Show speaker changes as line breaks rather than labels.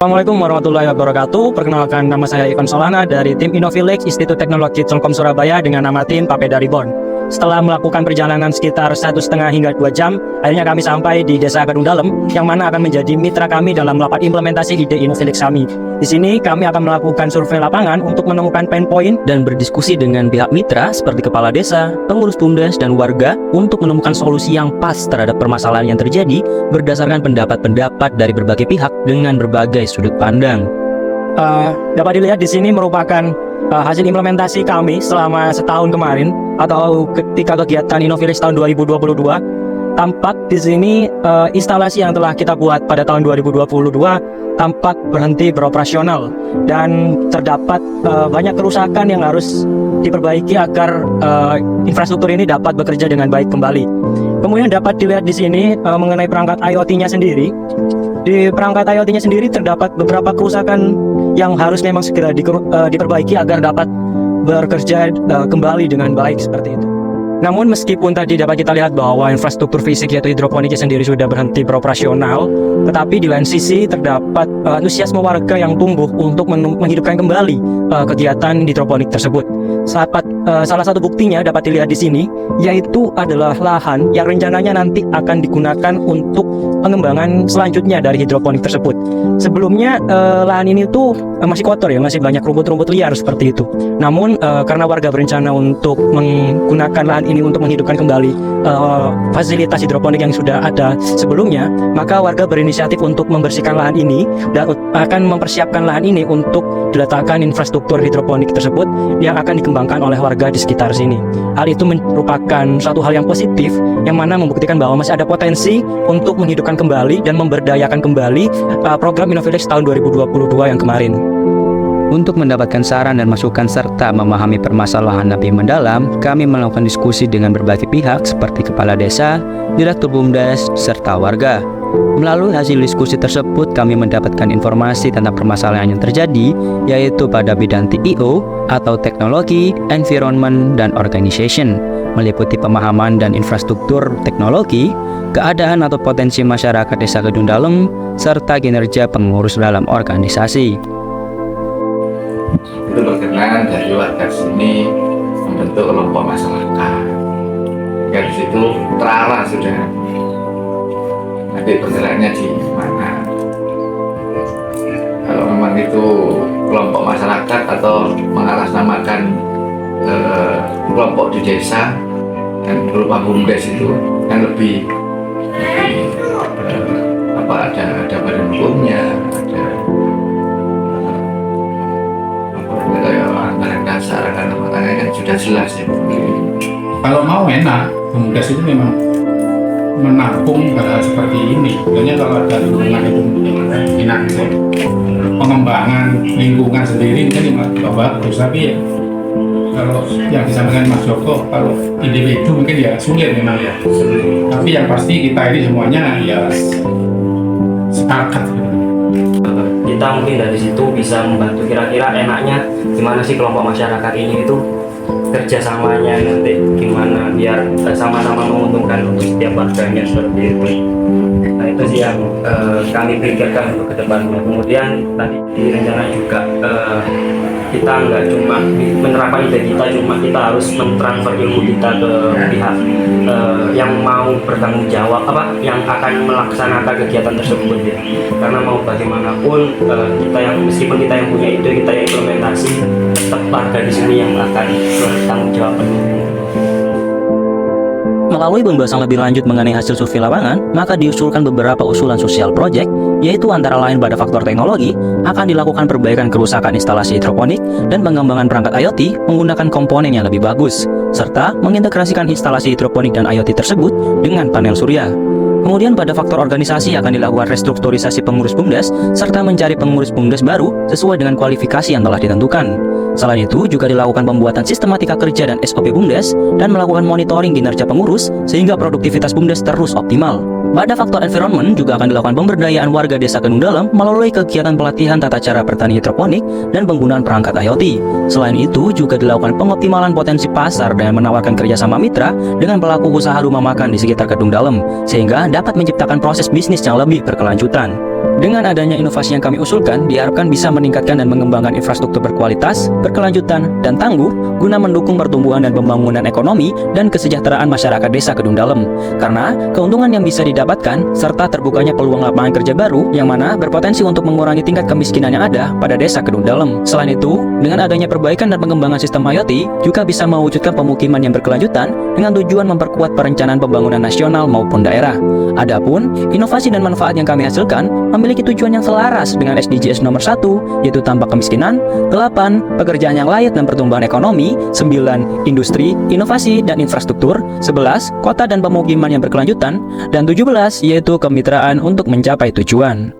Assalamualaikum warahmatullahi wabarakatuh. Perkenalkan, nama saya Ivan Solana dari tim Innovilix Institut Teknologi Telkom Surabaya dengan nama tim Papeda Reborn. Setelah melakukan perjalanan sekitar 1,5 hingga 2 jam, akhirnya kami sampai di Desa Kedung Dalem, yang mana akan menjadi mitra kami dalam melakukan implementasi ide Innovilix kami. Di sini kami akan melakukan survei lapangan untuk menemukan pain point dan berdiskusi dengan pihak mitra seperti kepala desa, pengurus BUMDes, dan warga untuk menemukan solusi yang pas terhadap permasalahan yang terjadi berdasarkan pendapat-pendapat dari berbagai pihak dengan berbagai sudut pandang. Dapat dilihat di sini merupakan hasil implementasi kami selama setahun kemarin atau ketika kegiatan Innovilix tahun 2022. Tampak di sini instalasi yang telah kita buat pada tahun 2022 tampak berhenti beroperasional dan terdapat banyak kerusakan yang harus diperbaiki agar infrastruktur ini dapat bekerja dengan baik kembali. Kemudian dapat dilihat di sini mengenai perangkat IoT-nya sendiri. Di perangkat IoT-nya sendiri terdapat beberapa kerusakan yang harus memang segera diperbaiki agar dapat bekerja kembali dengan baik seperti itu. Namun meskipun tadi dapat kita lihat bahwa infrastruktur fisik yaitu hidroponiknya sendiri sudah berhenti beroperasional, tetapi di lain sisi terdapat antusiasme warga yang tumbuh untuk menghidupkan kembali kegiatan hidroponik tersebut. Salah satu buktinya dapat dilihat di sini, yaitu adalah lahan yang rencananya nanti akan digunakan untuk pengembangan selanjutnya dari hidroponik tersebut. Sebelumnya lahan ini tuh masih kotor ya, masih banyak rumput-rumput liar seperti itu. Namun karena warga berencana untuk menggunakan lahan ini untuk menghidupkan kembali fasilitas hidroponik yang sudah ada sebelumnya, maka warga berinisiatif untuk membersihkan lahan ini dan akan mempersiapkan lahan ini untuk diletakkan infrastruktur hidroponik tersebut yang akan dikembangkan oleh warga di sekitar sini. Hal itu merupakan suatu hal yang positif yang mana membuktikan bahwa masih ada potensi untuk menghidupkan kembali dan memberdayakan kembali program Innovilix tahun 2022 yang kemarin.
Untuk mendapatkan saran dan masukan serta memahami permasalahan lebih mendalam, kami melakukan diskusi dengan berbagai pihak seperti kepala desa, direktur BUMDes, serta warga. Melalui hasil diskusi tersebut, kami mendapatkan informasi tentang permasalahan yang terjadi, yaitu pada bidang TIO atau Teknologi, Environment, dan Organization, meliputi pemahaman dan infrastruktur teknologi, keadaan atau potensi masyarakat Desa Kedung Dalem, serta kinerja pengurus dalam organisasi.
Itu berkenan dari warga sini membentuk kelompok masyarakat. Ya di situ terarah sudah. Nanti penilaiannya di mana? Kalau memang itu kelompok masyarakat atau mengatasnamakan kelompok di desa dan berupa BUMDes itu kan lebih ada badan hukumnya, ada anggaran dasar, anggaran rumah tangga kan sudah jelas ya.
Kalau mau enak, BUMDes itu memang menampung hal-hal seperti ini. Sebenarnya kalau ada lingkungan itu enak, pengembangan lingkungan sendiri mungkin juga bagus. Tapi ya, kalau yang disampaikan Mas Joko, kalau individu mungkin ya sulit memang ya. Tapi yang pasti kita ini semuanya ya sepakat.
Kita mungkin dari situ bisa membantu kira-kira enaknya gimana sih kelompok masyarakat ini itu kerjasamanya nanti gimana biar sama-sama menguntungkan untuk setiap warganya seperti itu. Nah itu sih yang kami pikirkan untuk kedepannya. Kemudian tadi di rencana juga kita nggak cuma menerapkan ide kita harus mentransfer ilmu kita ke pihak yang mau bertanggung jawab yang akan melaksanakan kegiatan tersebut ya. Karena mau bagaimanapun meskipun kita yang punya ide, kita yang implementasi, tetap warga di sini yang akan bertanggung jawab penuh.
Melalui pembahasan lebih lanjut mengenai hasil survei lapangan, maka diusulkan beberapa usulan sosial project, yaitu antara lain pada faktor teknologi, akan dilakukan perbaikan kerusakan instalasi hidroponik dan pengembangan perangkat IoT menggunakan komponen yang lebih bagus, serta mengintegrasikan instalasi hidroponik dan IoT tersebut dengan panel surya. Kemudian pada faktor organisasi akan dilakukan restrukturisasi pengurus BUMDes, serta mencari pengurus BUMDes baru sesuai dengan kualifikasi yang telah ditentukan. Selain itu, juga dilakukan pembuatan sistematika kerja dan SOP BUMDes dan melakukan monitoring kinerja pengurus sehingga produktivitas BUMDes terus optimal. Pada faktor environment juga akan dilakukan pemberdayaan warga Desa Kedung Dalem melalui kegiatan pelatihan tata cara bertani hidroponik dan penggunaan perangkat IoT. Selain itu, juga dilakukan pengoptimalan potensi pasar dengan menawarkan kerjasama mitra dengan pelaku usaha rumah makan di sekitar Kedung Dalem, sehingga dapat menciptakan proses bisnis yang lebih berkelanjutan.
Dengan adanya inovasi yang kami usulkan, diharapkan bisa meningkatkan dan mengembangkan infrastruktur berkualitas, berkelanjutan, dan tangguh guna mendukung pertumbuhan dan pembangunan ekonomi dan kesejahteraan masyarakat Desa Kedung Dalem. Karena keuntungan yang bisa didapatkan serta terbukanya peluang lapangan kerja baru yang mana berpotensi untuk mengurangi tingkat kemiskinan yang ada pada Desa Kedung Dalem. Selain itu, dengan adanya perbaikan dan pengembangan sistem IoT juga bisa mewujudkan pemukiman yang berkelanjutan dengan tujuan memperkuat perencanaan pembangunan nasional maupun daerah. Adapun inovasi dan manfaat yang kami hasilkan memiliki tujuan yang selaras dengan SDGs nomor 1, yaitu tanpa kemiskinan, 8, pekerjaan yang layak dan pertumbuhan ekonomi, 9, industri, inovasi dan infrastruktur, 11, kota dan pemukiman yang berkelanjutan, dan 17, yaitu kemitraan untuk mencapai tujuan.